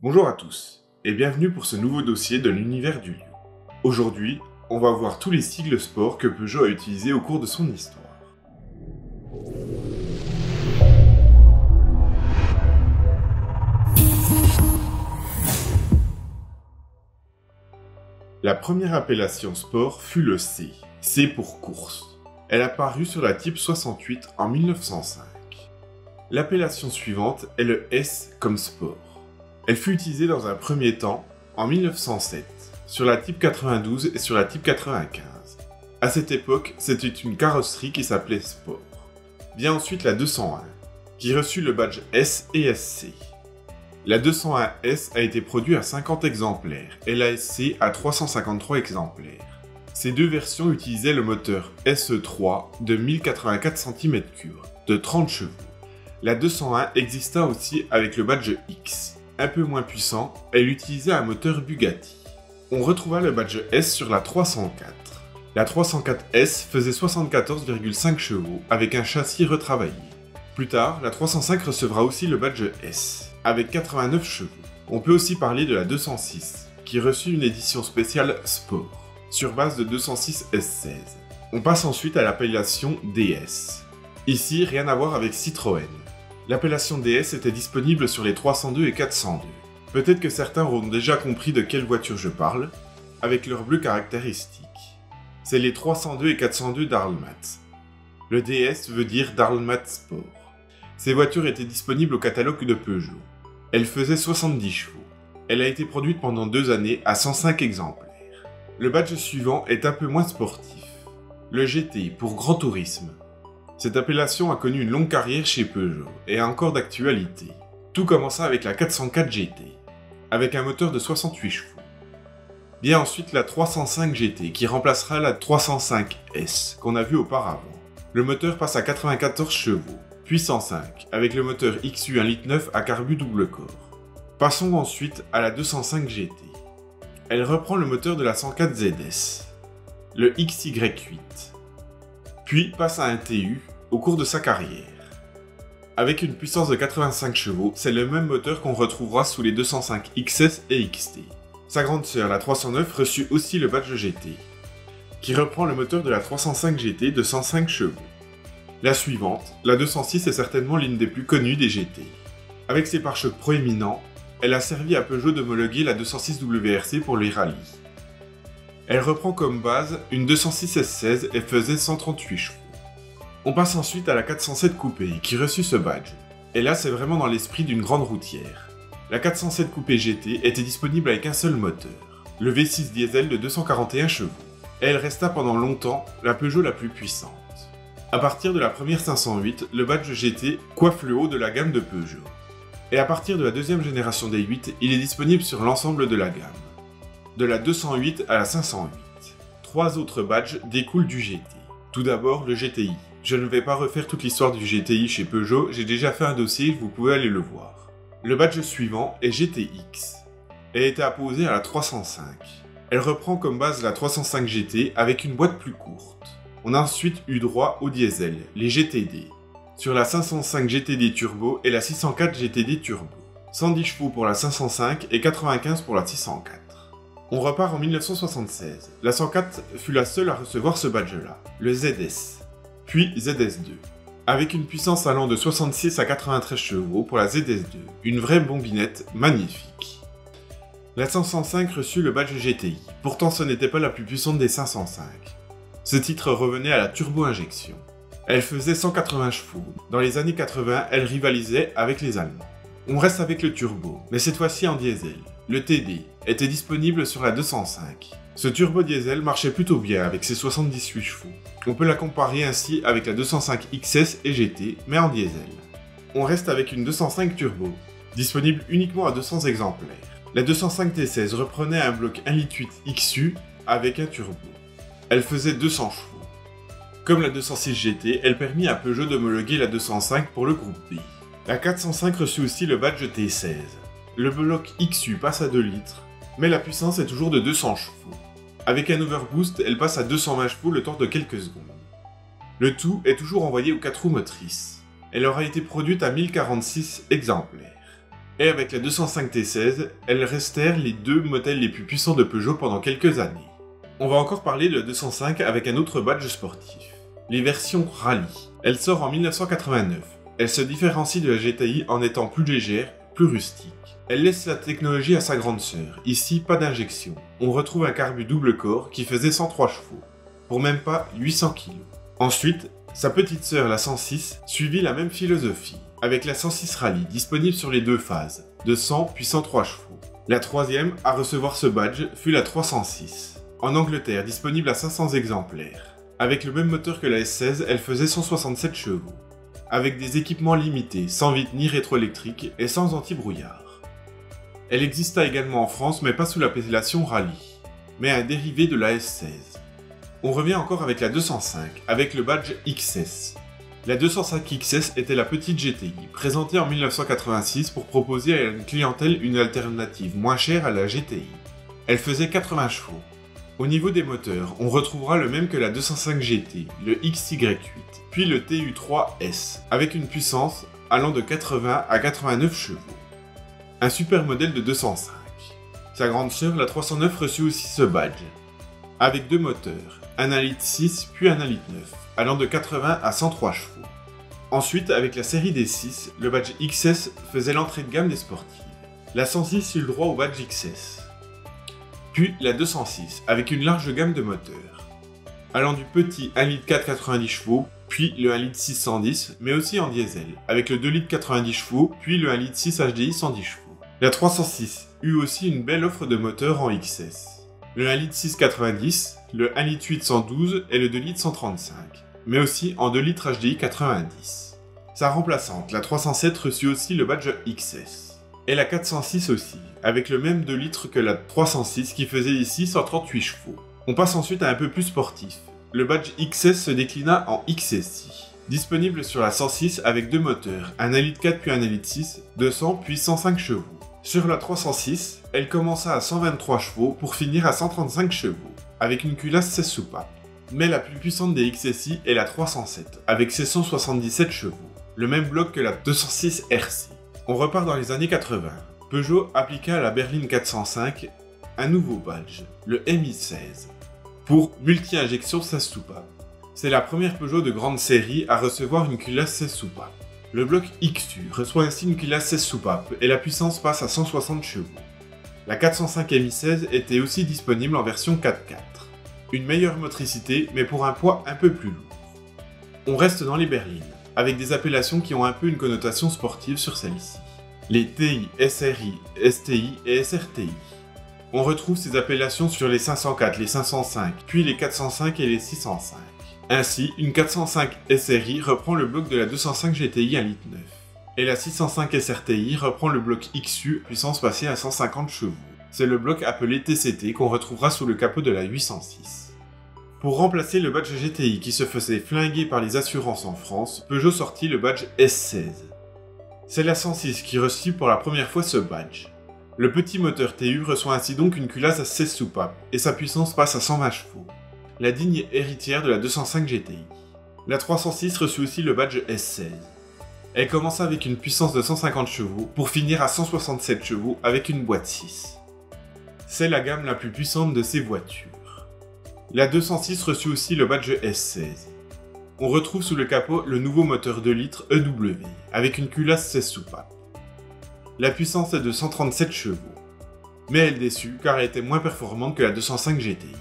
Bonjour à tous, et bienvenue pour ce nouveau dossier de l'univers du lieu. Aujourd'hui, on va voir tous les sigles sport que Peugeot a utilisés au cours de son histoire. La première appellation sport fut le C. C pour course. Elle apparut sur la Type 68 en 1905. L'appellation suivante est le S comme sport. Elle fut utilisée dans un premier temps, en 1907, sur la Type 92 et sur la Type 95. À cette époque, c'était une carrosserie qui s'appelait Sport. Vient ensuite la 201, qui reçut le badge S et SC. La 201S a été produite à 50 exemplaires et la SC à 353 exemplaires. Ces deux versions utilisaient le moteur SE3 de 1084 cm3 de 30 chevaux. La 201 exista aussi avec le badge X. Un peu moins puissant, elle utilisait un moteur Bugatti. On retrouva le badge S sur la 304. La 304S faisait 74,5 chevaux avec un châssis retravaillé. Plus tard, la 305 recevra aussi le badge S, avec 89 chevaux. On peut aussi parler de la 206, qui reçut une édition spéciale Sport, sur base de 206 S16. On passe ensuite à l'appellation DS. Ici, rien à voir avec Citroën. L'appellation DS était disponible sur les 302 et 402. Peut-être que certains auront déjà compris de quelle voiture je parle, avec leur bleu caractéristique. C'est les 302 et 402 Darlmat. Le DS veut dire Darlmat Sport. Ces voitures étaient disponibles au catalogue de Peugeot. Elle faisait 70 chevaux. Elle a été produite pendant 2 années à 105 exemplaires. Le badge suivant est un peu moins sportif. Le GT pour Grand Tourisme. Cette appellation a connu une longue carrière chez Peugeot et est encore d'actualité. Tout commença avec la 404 GT, avec un moteur de 68 chevaux. Vient ensuite la 305 GT qui remplacera la 305S qu'on a vue auparavant. Le moteur passe à 94 chevaux, puis 105, avec le moteur XU 1,9 litre à carbu double corps. Passons ensuite à la 205 GT. Elle reprend le moteur de la 104 ZS, le XY8. Puis passe à un TU au cours de sa carrière. Avec une puissance de 85 chevaux, c'est le même moteur qu'on retrouvera sous les 205 XS et XT. Sa grande sœur, la 309, reçut aussi le badge GT, qui reprend le moteur de la 305 GT de 105 chevaux. La suivante, la 206, est certainement l'une des plus connues des GT. Avec ses pare-chocs proéminents, elle a servi à Peugeot d'homologuer la 206 WRC pour les rallyes. Elle reprend comme base une 206 S16 et faisait 138 chevaux. On passe ensuite à la 407 Coupé qui reçut ce badge. Et là c'est vraiment dans l'esprit d'une grande routière. La 407 Coupé GT était disponible avec un seul moteur, le V6 diesel de 241 chevaux. Et elle resta pendant longtemps la Peugeot la plus puissante. À partir de la première 508, le badge GT coiffe le haut de la gamme de Peugeot. Et à partir de la deuxième génération des 8, il est disponible sur l'ensemble de la gamme. De la 208 à la 508. 3 autres badges découlent du GT. Tout d'abord, le GTI. Je ne vais pas refaire toute l'histoire du GTI chez Peugeot, j'ai déjà fait un dossier, vous pouvez aller le voir. Le badge suivant est GTX. Elle était apposée à la 305. Elle reprend comme base la 305 GT avec une boîte plus courte. On a ensuite eu droit au diesel, les GTD. Sur la 505 GTD Turbo et la 604 GTD Turbo. 110 chevaux pour la 505 et 95 pour la 604. On repart en 1976. La 104 fut la seule à recevoir ce badge-là, le ZS, puis ZS2, avec une puissance allant de 66 à 93 chevaux pour la ZS2, une vraie bombinette magnifique. La 505 reçut le badge GTI, pourtant ce n'était pas la plus puissante des 505. Ce titre revenait à la turbo-injection. Elle faisait 180 chevaux. Dans les années 80, elle rivalisait avec les Allemands. On reste avec le turbo, mais cette fois-ci en diesel. Le TD était disponible sur la 205. Ce turbo diesel marchait plutôt bien avec ses 78 chevaux. On peut la comparer ainsi avec la 205 XS et GT, mais en diesel. On reste avec une 205 turbo, disponible uniquement à 200 exemplaires. La 205 T16 reprenait un bloc 1,8 litre XU avec un turbo. Elle faisait 200 chevaux. Comme la 206 GT, elle permit à Peugeot d'homologuer la 205 pour le groupe B. La 405 reçut aussi le badge T16. Le bloc XU passe à 2 litres, mais la puissance est toujours de 200 chevaux. Avec un overboost, elle passe à 220 chevaux le temps de quelques secondes. Le tout est toujours envoyé aux 4 roues motrices. Elle aura été produite à 1046 exemplaires. Et avec la 205 T16, elles restèrent les deux modèles les plus puissants de Peugeot pendant quelques années. On va encore parler de la 205 avec un autre badge sportif, les versions Rallye. Elle sort en 1989. Elle se différencie de la GTI en étant plus légère, plus rustique. Elle laisse la technologie à sa grande sœur, ici pas d'injection. On retrouve un carbu double corps qui faisait 103 chevaux, pour même pas 800 kg. Ensuite, sa petite sœur la 106 suivit la même philosophie, avec la 106 Rallye disponible sur les deux phases, de 100 puis 103 chevaux. La troisième à recevoir ce badge fut la 306, en Angleterre disponible à 500 exemplaires. Avec le même moteur que la S16, elle faisait 167 chevaux, avec des équipements limités, sans vitre ni rétroélectrique et sans anti-brouillard. Elle exista également en France mais pas sous l'appellation Rallye, mais un dérivé de la S16. On revient encore avec la 205, avec le badge XS. La 205 XS était la petite GTI, présentée en 1986 pour proposer à une clientèle une alternative moins chère à la GTI. Elle faisait 80 chevaux. Au niveau des moteurs, on retrouvera le même que la 205 GT, le XY8, puis le TU3S, avec une puissance allant de 80 à 89 chevaux. Un super modèle de 205. Sa grande sœur, la 309, reçut aussi ce badge, avec deux moteurs, un 1,6 litre puis un 1,9 litre, allant de 80 à 103 chevaux. Ensuite, avec la série des 6, le badge XS faisait l'entrée de gamme des sportives. La 106 eut le droit au badge XS. Puis la 206, avec une large gamme de moteurs, allant du petit 1,4 litre 90 chevaux, puis le 1,6 litre 110, mais aussi en diesel, avec le 2 litres 90 chevaux, puis le 1,6 litre HDI 110 chevaux. La 306 eut aussi une belle offre de moteurs en XS. Le 1,6 litre 90, le 1,8 litre 112 et le 2 litres 135, mais aussi en 2 litres HDI 90. Sa remplaçante, la 307, reçut aussi le badge XS. Et la 406 aussi, avec le même 2 litres que la 306 qui faisait ici 138 chevaux. On passe ensuite à un peu plus sportif. Le badge XS se déclina en XSI, disponible sur la 106 avec deux moteurs, un 1,4 litre puis un 1,6 litre, 200 puis 105 chevaux. Sur la 306, elle commença à 123 chevaux pour finir à 135 chevaux, avec une culasse 16 soupapes. Mais la plus puissante des XSI est la 307, avec ses 177 chevaux, le même bloc que la 206 RC. On repart dans les années 80. Peugeot appliqua à la berline 405 un nouveau badge, le MI16, pour multi-injection 16 soupapes. C'est la première Peugeot de grande série à recevoir une culasse 16 soupapes. Le bloc XU reçoit ainsi une culasse 16 soupapes et la puissance passe à 160 chevaux. La 405 MI16 était aussi disponible en version 4x4. Une meilleure motricité mais pour un poids un peu plus lourd. On reste dans les berlines, avec des appellations qui ont un peu une connotation sportive sur celle-ci. Les TI, SRI, STI et SRTI. On retrouve ces appellations sur les 504, les 505, puis les 405 et les 605. Ainsi, une 405 SRI reprend le bloc de la 205 GTI 1,9 litre, et la 605 SRTI reprend le bloc XU, puissance passée à 150 chevaux. C'est le bloc appelé TCT qu'on retrouvera sous le capot de la 806. Pour remplacer le badge GTI qui se faisait flinguer par les assurances en France, Peugeot sortit le badge S16. C'est la 106 qui reçut pour la première fois ce badge. Le petit moteur TU reçoit ainsi donc une culasse à 16 soupapes, et sa puissance passe à 120 chevaux. La digne héritière de la 205 GTI. La 306 reçut aussi le badge S16. Elle commença avec une puissance de 150 chevaux pour finir à 167 chevaux avec une boîte 6. C'est la gamme la plus puissante de ces voitures. La 206 reçut aussi le badge S16. On retrouve sous le capot le nouveau moteur 2 litres EW avec une culasse 16 soupapes. La puissance est de 137 chevaux, mais elle déçut car elle était moins performante que la 205 GTI.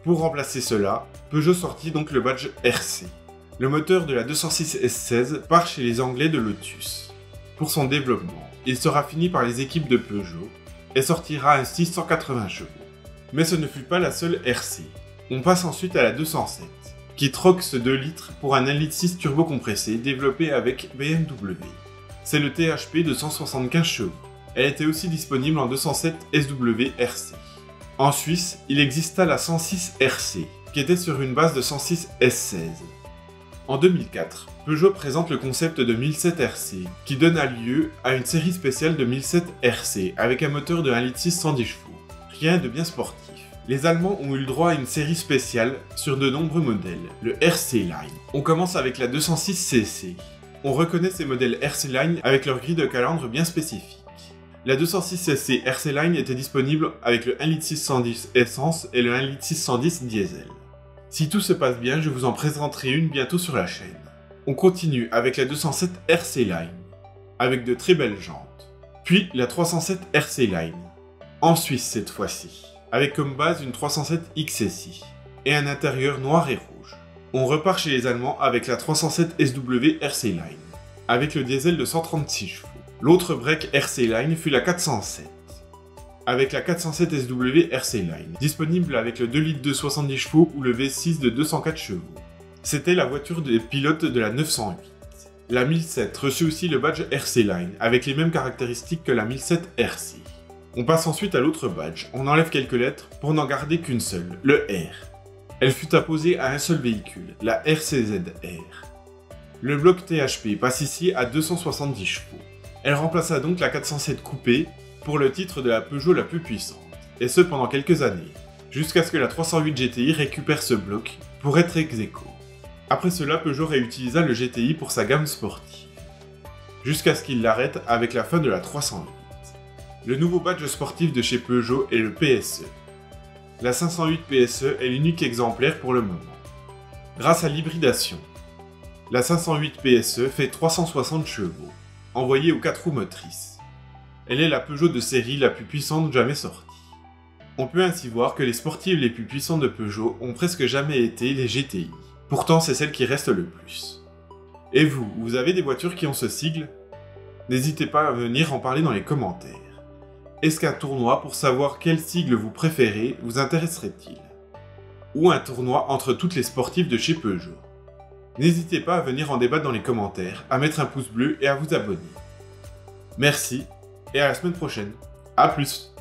Pour remplacer cela, Peugeot sortit donc le badge RC. Le moteur de la 206 S16 part chez les Anglais de Lotus. Pour son développement, il sera fini par les équipes de Peugeot et sortira ainsi 180 chevaux. Mais ce ne fut pas la seule RC. On passe ensuite à la 207, qui troque ce 2 litres pour un 1,6 litre turbocompressé développé avec BMW. C'est le THP de 175 chevaux. Elle était aussi disponible en 207 SW RC. En Suisse, il exista la 106 RC, qui était sur une base de 106 S16. En 2004, Peugeot présente le concept de 1007 RC, qui donna lieu à une série spéciale de 1007 RC, avec un moteur de 1,6 litre 110 chevaux. Rien de bien sportif. Les Allemands ont eu le droit à une série spéciale sur de nombreux modèles, le RC Line. On commence avec la 206 CC. On reconnaît ces modèles RC Line avec leur grille de calandre bien spécifique. La 206cc RC Line était disponible avec le 1 litre 610 essence et le 1 litre 610 diesel. Si tout se passe bien, je vous en présenterai une bientôt sur la chaîne. On continue avec la 207 RC Line, avec de très belles jantes. Puis la 307 RC Line, en Suisse cette fois-ci, avec comme base une 307 XSI, et un intérieur noir et rouge. On repart chez les Allemands avec la 307 SW RC Line, avec le diesel de 136 chevaux. L'autre break RC Line fut la 407, avec la 407 SW RC Line, disponible avec le 2 litres de 70 chevaux ou le V6 de 204 chevaux. C'était la voiture des pilotes de la 908. La 1007 reçut aussi le badge RC Line, avec les mêmes caractéristiques que la 1007 RC. On passe ensuite à l'autre badge, on enlève quelques lettres pour n'en garder qu'une seule, le R. Elle fut apposée à un seul véhicule, la RCZR. Le bloc THP passe ici à 270 chevaux. Elle remplaça donc la 407 coupée pour le titre de la Peugeot la plus puissante, et ce pendant quelques années, jusqu'à ce que la 308 GTI récupère ce bloc pour être ex aequo. Après cela, Peugeot réutilisa le GTI pour sa gamme sportive, jusqu'à ce qu'il l'arrête avec la fin de la 308. Le nouveau badge sportif de chez Peugeot est le PSE. La 508 PSE est l'unique exemplaire pour le moment. Grâce à l'hybridation, la 508 PSE fait 360 chevaux, envoyée aux 4 roues motrices. Elle est la Peugeot de série la plus puissante jamais sortie. On peut ainsi voir que les sportives les plus puissantes de Peugeot ont presque jamais été les GTI. Pourtant, c'est celle qui reste le plus. Et vous avez des voitures qui ont ce sigle? N'hésitez pas à venir en parler dans les commentaires. Est-ce qu'un tournoi pour savoir quel sigle vous préférez vous intéresserait-il? Ou un tournoi entre toutes les sportives de chez Peugeot? N'hésitez pas à venir en débattre dans les commentaires, à mettre un pouce bleu et à vous abonner. Merci, et à la semaine prochaine. A plus!